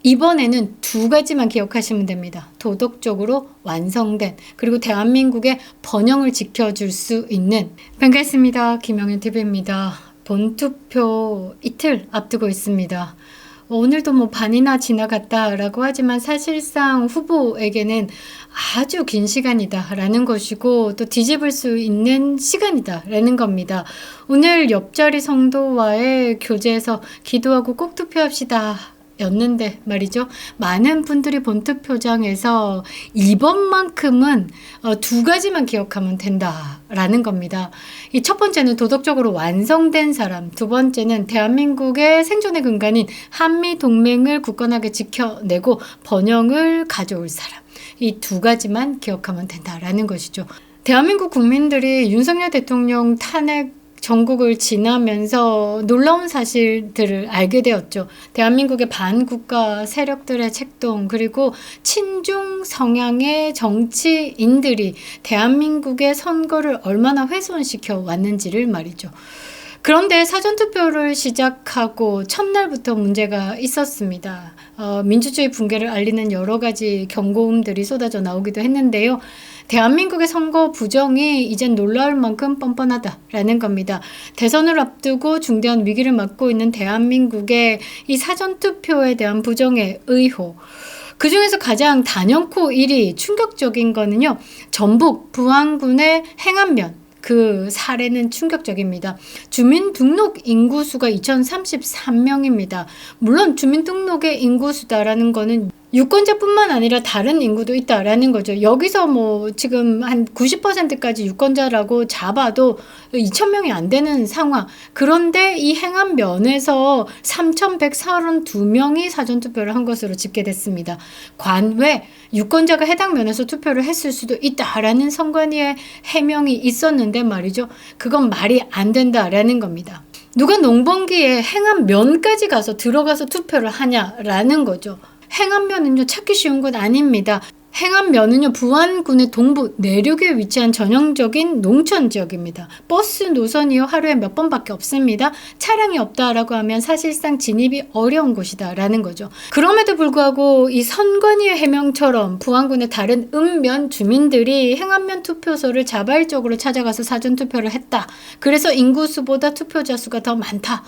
이번에는 두 가지만 기억하시면 됩니다. 도덕적으로 완성된, 그리고 대한민국의 번영을 지켜줄 수 있는. 반갑습니다. 김영현TV입니다. 본투표 이틀 앞두고 있습니다. 오늘도 뭐 반이나 지나갔다라고 하지만 사실상 후보에게는 아주 긴 시간이다라는 것이고, 또 뒤집을 수 있는 시간이다라는 겁니다. 오늘 옆자리 성도와의 교제에서 기도하고 꼭 투표합시다 였는데 말이죠. 많은 분들이 본투표장에서 이번만큼은 두 가지만 기억하면 된다라는 겁니다. 이 첫 번째는 도덕적으로 완성된 사람, 두 번째는 대한민국의 생존의 근간인 한미동맹을 굳건하게 지켜내고 번영을 가져올 사람. 이 두 가지만 기억하면 된다라는 것이죠. 대한민국 국민들이 윤석열 대통령 탄핵 전국을 지나면서 놀라운 사실들을 알게 되었죠. 대한민국의 반국가 세력들의 책동, 그리고 친중 성향의 정치인들이 대한민국의 선거를 얼마나 훼손시켜 왔는지를 말이죠. 그런데 사전투표를 시작하고 첫날부터 문제가 있었습니다. 민주주의 붕괴를 알리는 여러 가지 경고음들이 쏟아져 나오기도 했는데요. 대한민국의 선거 부정이 이젠 놀라울 만큼 뻔뻔하다라는 겁니다. 대선을 앞두고 중대한 위기를 맞고 있는 대한민국의 이 사전투표에 대한 부정의 의혹. 그 중에서 가장 단연코 1위 충격적인 거는요. 전북 부안군의 행안면. 그 사례는 충격적입니다. 주민등록 인구수가 2033명입니다. 물론 주민등록의 인구수다라는 거는 유권자뿐만 아니라 다른 인구도 있다라는 거죠. 여기서 뭐 지금 한 90%까지 유권자라고 잡아도 2,000명이 안 되는 상황. 그런데 이 행안면에서 3,132명이 사전투표를 한 것으로 집계됐습니다. 관외 유권자가 해당 면에서 투표를 했을 수도 있다라는 선관위의 해명이 있었는데 말이죠. 그건 말이 안 된다라는 겁니다. 누가 농번기에 행안면까지 가서 들어가서 투표를 하냐라는 거죠. 행안면은요, 찾기 쉬운 건 아닙니다. 행안면은요, 부안군의 동부 내륙에 위치한 전형적인 농촌 지역입니다. 버스 노선이요, 하루에 몇 번밖에 없습니다. 차량이 없다라고 하면 사실상 진입이 어려운 곳이다라는 거죠. 그럼에도 불구하고 이 선관위의 해명처럼 부안군의 다른 읍면 주민들이 행안면 투표소를 자발적으로 찾아가서 사전투표를 했다. 그래서 인구수보다 투표자 수가 더 많다.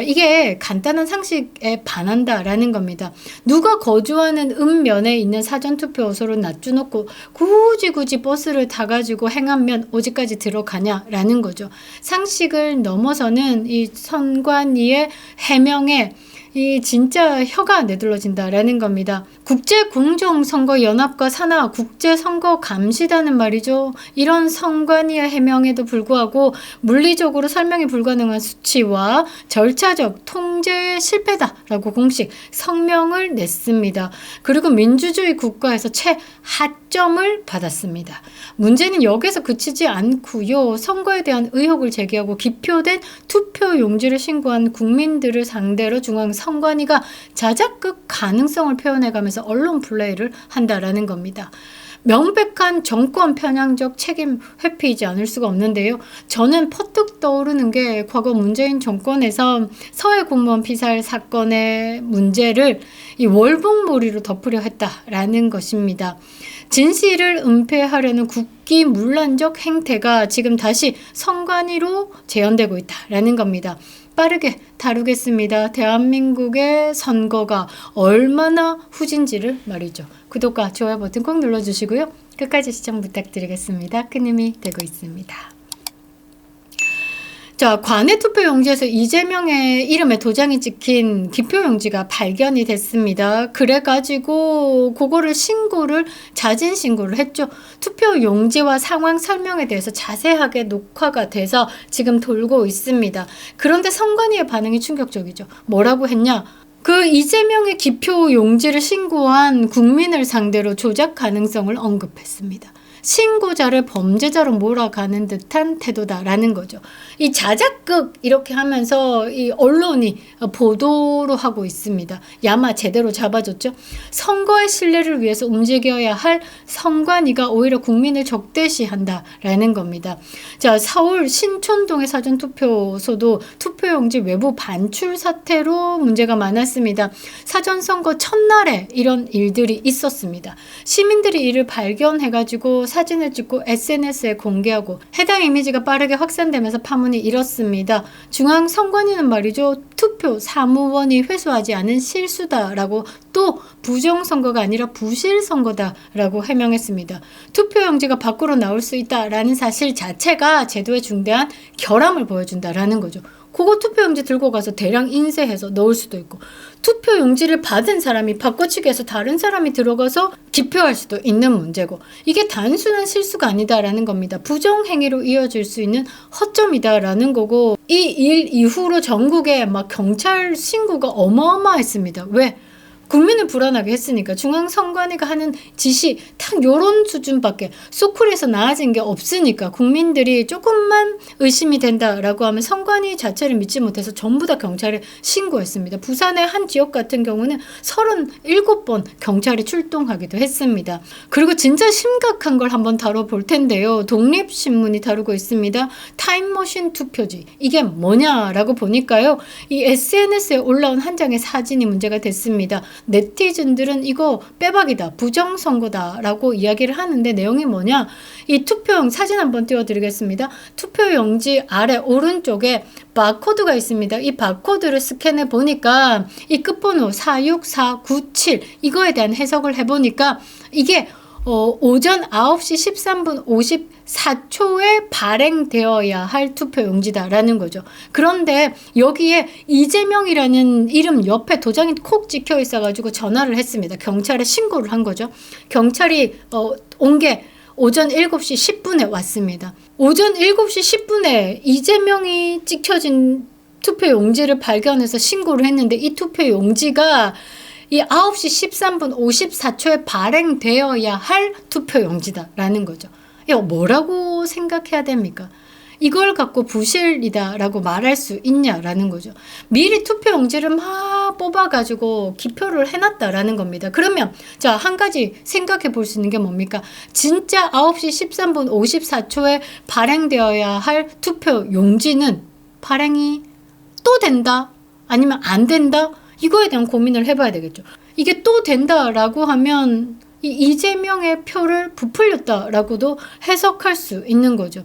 이게 간단한 상식에 반한다라는 겁니다. 누가 거주하는 읍면에 있는 사전투표소를 놔주놓고 굳이 버스를 타가지고 행안면 어디까지 들어가냐라는 거죠. 상식을 넘어서는 이 선관위의 해명에 이 진짜 혀가 내둘러진다라는 겁니다. 국제공정선거연합과 산하 국제선거감시단은 말이죠. 이런 선관위의 해명에도 불구하고 물리적으로 설명이 불가능한 수치와 절차적 통제의 실패다라고 공식 성명을 냈습니다. 그리고 민주주의 국가에서 최하점을 받았습니다. 문제는 여기서 그치지 않고요. 선거에 대한 의혹을 제기하고 기표된 투표 용지를 신고한 국민들을 상대로 중앙 선관위가 자작극 가능성을 표현해가면서 언론 플레이를 한다라는 겁니다. 명백한 정권 편향적 책임 회피이지 않을 수가 없는데요. 저는 퍼뜩 떠오르는 게 과거 문재인 정권에서 서해 공무원 피살 사건의 문제를 이 월북몰이로 덮으려 했다라는 것입니다. 진실을 은폐하려는 국기문란적 행태가 지금 다시 선관위로 재현되고 있다라는 겁니다. 빠르게 다루겠습니다. 대한민국의 선거가 얼마나 후진지를 말이죠. 구독과 좋아요 버튼 꼭 눌러주시고요. 끝까지 시청 부탁드리겠습니다. 큰 힘이 되고 있습니다. 자, 관외 투표 용지에서 이재명의 이름에 도장이 찍힌 기표 용지가 발견이 됐습니다. 그래가지고 그거를 자진 신고를 했죠. 투표 용지와 상황 설명에 대해서 자세하게 녹화가 돼서 지금 돌고 있습니다. 그런데 선관위의 반응이 충격적이죠. 뭐라고 했냐? 그 이재명의 기표 용지를 신고한 국민을 상대로 조작 가능성을 언급했습니다. 신고자를 범죄자로 몰아가는 듯한 태도다라는 거죠. 이 자작극 이렇게 하면서 이 언론이 보도로 하고 있습니다. 야마 제대로 잡아줬죠. 선거의 신뢰를 위해서 움직여야 할 선관위가 오히려 국민을 적대시한다라는 겁니다. 자, 서울 신촌동의 사전투표소도 투표용지 외부 반출 사태로 문제가 많았습니다. 사전선거 첫날에 이런 일들이 있었습니다. 시민들이 이를 발견해가지고 사진을 찍고 SNS에 공개하고 해당 이미지가 빠르게 확산되면서 파문이 일었습니다. 중앙선관위는 말이죠. 투표 사무원이 회수하지 않은 실수다라고 또 부정선거가 아니라 부실선거다라고 해명했습니다. 투표용지가 밖으로 나올 수 있다라는 사실 자체가 제도의 중대한 결함을 보여준다라는 거죠. 그거 투표용지 들고 가서 대량 인쇄해서 넣을 수도 있고 투표용지를 받은 사람이 바꿔치기 해서 다른 사람이 들어가서 기표할 수도 있는 문제고 이게 단순한 실수가 아니다라는 겁니다. 부정행위로 이어질 수 있는 허점이다라는 거고 이 일 이후로 전국에 막 경찰 신고가 어마어마했습니다. 왜? 국민을 불안하게 했으니까 중앙선관위가 하는 지시 딱 요런 수준밖에 소쿨에서 나아진 게 없으니까 국민들이 조금만 의심이 된다라고 하면 선관위 자체를 믿지 못해서 전부 다 경찰에 신고했습니다. 부산의 한 지역 같은 경우는 37번 경찰이 출동하기도 했습니다. 그리고 진짜 심각한 걸 한번 다뤄볼 텐데요. 독립신문이 다루고 있습니다. 타임머신 투표지 이게 뭐냐라고 보니까요. 이 SNS에 올라온 한 장의 사진이 문제가 됐습니다. 네티즌들은 이거 빼박이다, 부정선거다라고 이야기를 하는데 내용이 뭐냐? 이 투표용 사진 한번 띄워드리겠습니다. 투표용지 아래 오른쪽에 바코드가 있습니다. 이 바코드를 스캔해 보니까 이 끝번호 46497 이거에 대한 해석을 해보니까 이게 오전 9시 13분 54초에 발행되어야 할 투표용지다라는 거죠. 그런데 여기에 이재명이라는 이름 옆에 도장이 콕 찍혀 있어가지고 전화를 했습니다. 경찰에 신고를 한 거죠. 경찰이 온 게 오전 7시 10분에 왔습니다. 오전 7시 10분에 이재명이 찍혀진 투표용지를 발견해서 신고를 했는데 이 투표용지가 이 9시 13분 54초에 발행되어야 할 투표용지다라는 거죠. 이거 뭐라고 생각해야 됩니까? 이걸 갖고 부실이다라고 말할 수 있냐라는 거죠. 미리 투표용지를 막 뽑아가지고 기표를 해놨다라는 겁니다. 그러면 자, 한 가지 생각해 볼 수 있는 게 뭡니까? 진짜 9시 13분 54초에 발행되어야 할 투표용지는 발행이 또 된다? 아니면 안 된다? 이거에 대한 고민을 해봐야 되겠죠. 이게 또 된다라고 하면 이재명의 표를 부풀렸다라고도 해석할 수 있는 거죠.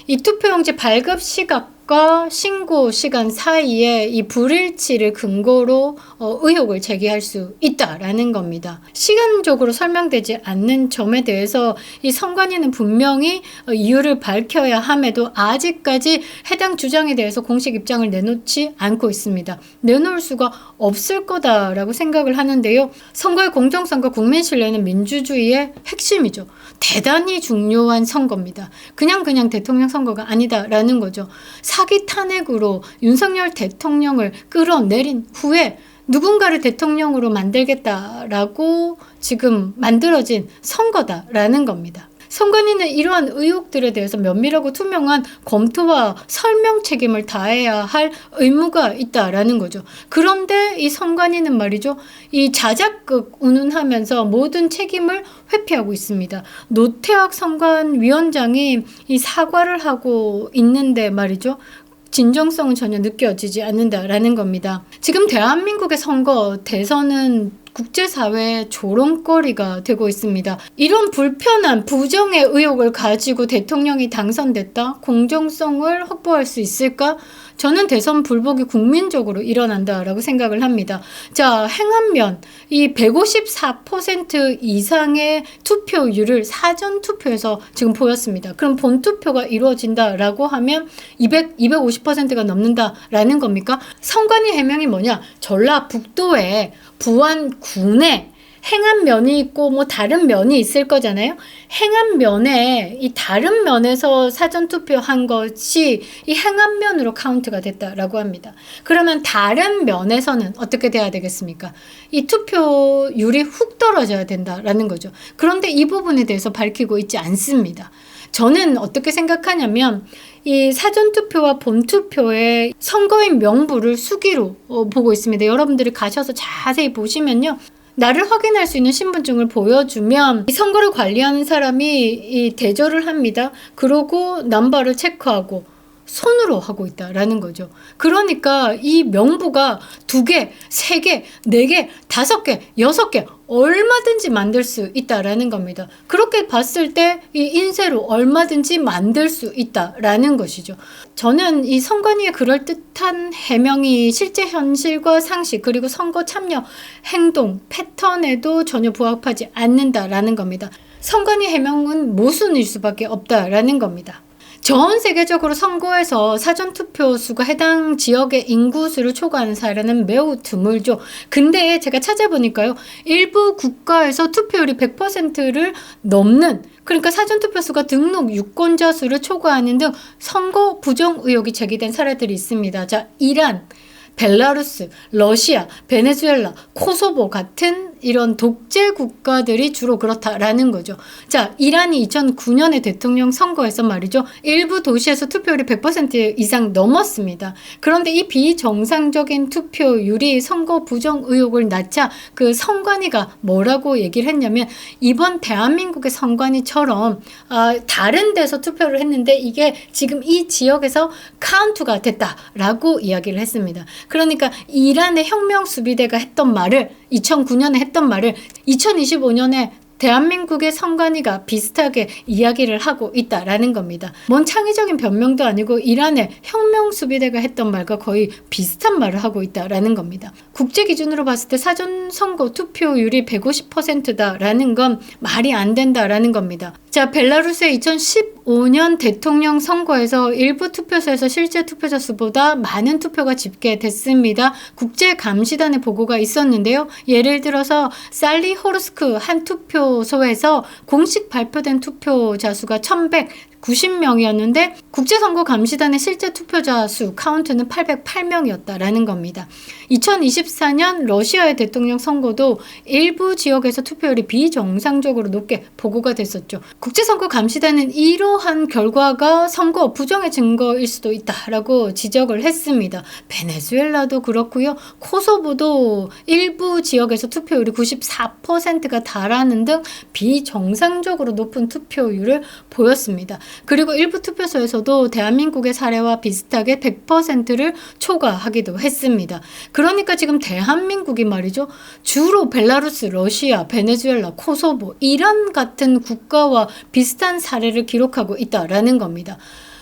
이 투표용지 발급 시각과 신고 시간 사이에 이 불일치를 근거로 의혹을 제기할 수 있다라는 겁니다. 시간적으로 설명되지 않는 점에 대해서 이 선관위는 분명히 이유를 밝혀야 함에도 아직까지 해당 주장에 대해서 공식 입장을 내놓지 않고 있습니다. 내놓을 수가 없을 거다라고 생각을 하는데요. 선거의 공정성과 국민 신뢰는 민주주의의 핵심이죠. 대단히 중요한 선거입니다. 그냥 대통령 선거가 아니다라는 거죠. 사기 탄핵으로 윤석열 대통령을 끌어내린 후에 누군가를 대통령으로 만들겠다라고 지금 만들어진 선거다라는 겁니다. 선관위는 이러한 의혹들에 대해서 면밀하고 투명한 검토와 설명 책임을 다해야 할 의무가 있다라는 거죠. 그런데 이 선관위는 말이죠. 이 자작극 운운하면서 모든 책임을 회피하고 있습니다. 노태학 선관위원장이 이 사과를 하고 있는데 말이죠. 진정성은 전혀 느껴지지 않는다라는 겁니다. 지금 대한민국의 선거, 대선은 국제사회의 조롱거리가 되고 있습니다. 이런 불편한 부정의 의혹을 가지고 대통령이 당선됐다? 공정성을 확보할 수 있을까? 저는 대선 불복이 국민적으로 일어난다라고 생각을 합니다. 자, 행안면 이 154% 이상의 투표율을 사전투표에서 지금 보였습니다. 그럼 본투표가 이루어진다라고 하면 250%가 넘는다라는 겁니까? 선관위 해명이 뭐냐? 전라북도에 부안군에 행한 면이 있고 뭐 다른 면이 있을 거잖아요. 행한 면에 이 다른 면에서 사전투표한 것이 이 행한 면으로 카운트가 됐다라고 합니다. 그러면 다른 면에서는 어떻게 돼야 되겠습니까? 이 투표율이 훅 떨어져야 된다라는 거죠. 그런데 이 부분에 대해서 밝히고 있지 않습니다. 저는 어떻게 생각하냐면 이 사전투표와 본투표의 선거인 명부를 수기로 보고 있습니다. 여러분들이 가셔서 자세히 보시면요. 나를 확인할 수 있는 신분증을 보여주면 이 선거를 관리하는 사람이 이 대절을 합니다. 그러고 넘버를 체크하고 손으로 하고 있다라는 거죠. 그러니까 이 명부가 2개, 3개, 4개, 5개, 6개 얼마든지 만들 수 있다라는 겁니다. 그렇게 봤을 때 이 인쇄로 얼마든지 만들 수 있다라는 것이죠. 저는 이 선관위의 그럴듯한 해명이 실제 현실과 상식 그리고 선거 참여 행동 패턴에도 전혀 부합하지 않는다라는 겁니다. 선관위 해명은 모순일 수밖에 없다라는 겁니다. 전 세계적으로 선거에서 사전투표 수가 해당 지역의 인구수를 초과하는 사례는 매우 드물죠. 근데 제가 찾아보니까요. 일부 국가에서 투표율이 100%를 넘는, 그러니까 사전투표 수가 등록 유권자 수를 초과하는 등 선거 부정 의혹이 제기된 사례들이 있습니다. 자, 이란, 벨라루스, 러시아, 베네수엘라, 코소보 같은 이런 독재 국가들이 주로 그렇다라는 거죠. 자, 이란이 2009년에 대통령 선거에서 말이죠. 일부 도시에서 투표율이 100% 이상 넘었습니다. 그런데 이 비정상적인 투표율이 선거 부정 의혹을 낳자 그 선관위가 뭐라고 얘기를 했냐면 이번 대한민국의 선관위처럼 다른 데서 투표를 했는데 이게 지금 이 지역에서 카운트가 됐다라고 이야기를 했습니다. 그러니까 이란의 혁명수비대가 했던 말을 2009년에 했던 말을 2025년에 대한민국의 선관위가 비슷하게 이야기를 하고 있다라는 겁니다. 뭔 창의적인 변명도 아니고 이란의 혁명수비대가 했던 말과 거의 비슷한 말을 하고 있다라는 겁니다. 국제 기준으로 봤을 때 사전선거 투표율이 150%다라는 건 말이 안 된다라는 겁니다. 자, 벨라루스의 2015년 대통령 선거에서 일부 투표소에서 실제 투표자 수보다 많은 투표가 집계됐습니다. 국제감시단의 보고가 있었는데요. 예를 들어서 살리호르스크 한 투표소에서 공식 발표된 투표자 수가 1190명이었는데 국제선거감시단의 실제 투표자 수 카운트는 808명이었다라는 겁니다. 2024년 러시아의 대통령 선거도 일부 지역에서 투표율이 비정상적으로 높게 보고가 됐었죠. 국제선거감시단은 이러한 결과가 선거 부정의 증거일 수도 있다라고 지적을 했습니다. 베네수엘라도 그렇고요. 코소보도 일부 지역에서 투표율이 94%가 달하는 등 비정상적으로 높은 투표율을 보였습니다. 그리고 일부 투표소에서도 대한민국의 사례와 비슷하게 100%를 초과하기도 했습니다. 그러니까 지금 대한민국이 말이죠. 주로 벨라루스, 러시아, 베네수엘라, 코소보, 이란 같은 국가와 비슷한 사례를 기록하고 있다라는 겁니다.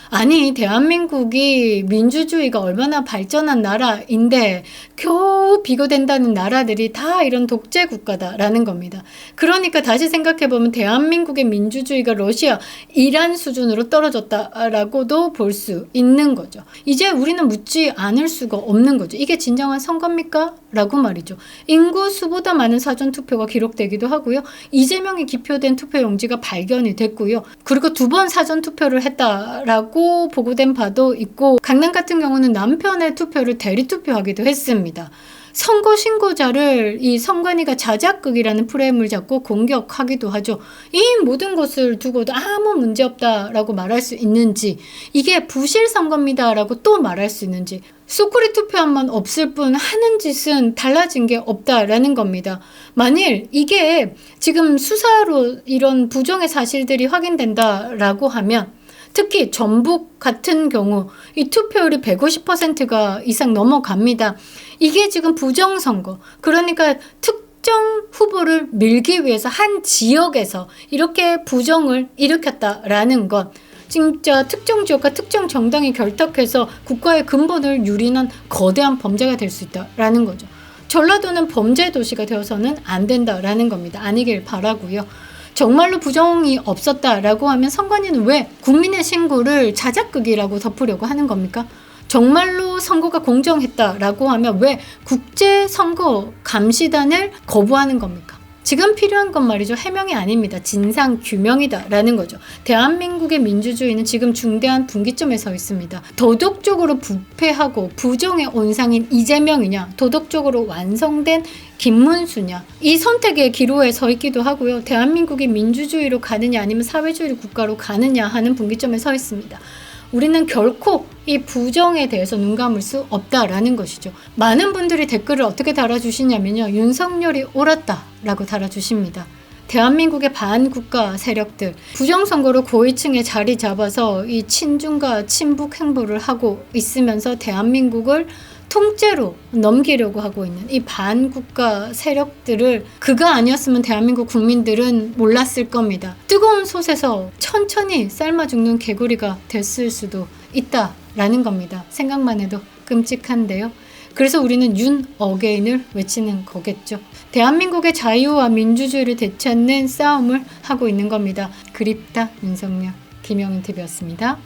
아니, 대한민국이 민주주의가 얼마나 발전한 나라인데 겨우 비교된다는 나라들이 다 이런 독재 국가다라는 겁니다. 그러니까 다시 생각해보면 대한민국의 민주주의가 러시아, 이란 수준으로 떨어졌다라고도 볼 수 있는 거죠. 이제 우리는 묻지 않을 수가 없는 거죠. 이게 진정한 선거입니까? 라고 말이죠. 인구수보다 많은 사전투표가 기록되기도 하고요. 이재명이 기표된 투표용지가 발견이 됐고요. 그리고 2번 사전투표를 했다라고 보고된 바도 있고 강남 같은 경우는 남편의 투표를 대리투표하기도 했습니다. 선거 신고자를 이 선관위가 자작극이라는 프레임을 잡고 공격하기도 하죠. 이 모든 것을 두고도 아무 문제 없다라고 말할 수 있는지, 이게 부실 선거입니다라고 또 말할 수 있는지, 소쿠리 투표함만 없을 뿐 하는 짓은 달라진 게 없다라는 겁니다. 만일 이게 지금 수사로 이런 부정의 사실들이 확인된다라고 하면 특히 전북 같은 경우 이 투표율이 150%가 이상 넘어갑니다. 이게 지금 부정선거, 그러니까 특정 후보를 밀기 위해서 한 지역에서 이렇게 부정을 일으켰다라는 것, 진짜 특정 지역과 특정 정당이 결탁해서 국가의 근본을 유린한 거대한 범죄가 될 수 있다라는 거죠. 전라도는 범죄 도시가 되어서는 안 된다라는 겁니다. 아니길 바라고요. 정말로 부정이 없었다라고 하면 선관위는 왜 국민의 신고를 자작극이라고 덮으려고 하는 겁니까? 정말로 선거가 공정했다라고 하면 왜 국제선거감시단을 거부하는 겁니까? 지금 필요한 건 말이죠. 해명이 아닙니다. 진상 규명이다라는 거죠. 대한민국의 민주주의는 지금 중대한 분기점에 서 있습니다. 도덕적으로 부패하고 부정의 온상인 이재명이냐, 도덕적으로 완성된 김문수냐, 이 선택의 기로에 서 있기도 하고요. 대한민국이 민주주의로 가느냐 아니면 사회주의 국가로 가느냐 하는 분기점에 서 있습니다. 우리는 결코 이 부정에 대해서 눈 감을 수 없다라는 것이죠. 많은 분들이 댓글을 어떻게 달아주시냐면요. 윤석열이 옳았다라고 달아주십니다. 대한민국의 반국가 세력들, 부정선거로 고위층에 자리 잡아서 이 친중과 친북 행보를 하고 있으면서 대한민국을 통째로 넘기려고 하고 있는 이 반국가 세력들을 그가 아니었으면 대한민국 국민들은 몰랐을 겁니다. 뜨거운 솥에서 천천히 삶아 죽는 개구리가 됐을 수도 있다라는 겁니다. 생각만 해도 끔찍한데요. 그래서 우리는 윤 어게인을 외치는 거겠죠. 대한민국의 자유와 민주주의를 되찾는 싸움을 하고 있는 겁니다. 그립다 윤석열. 김영은 TV였습니다.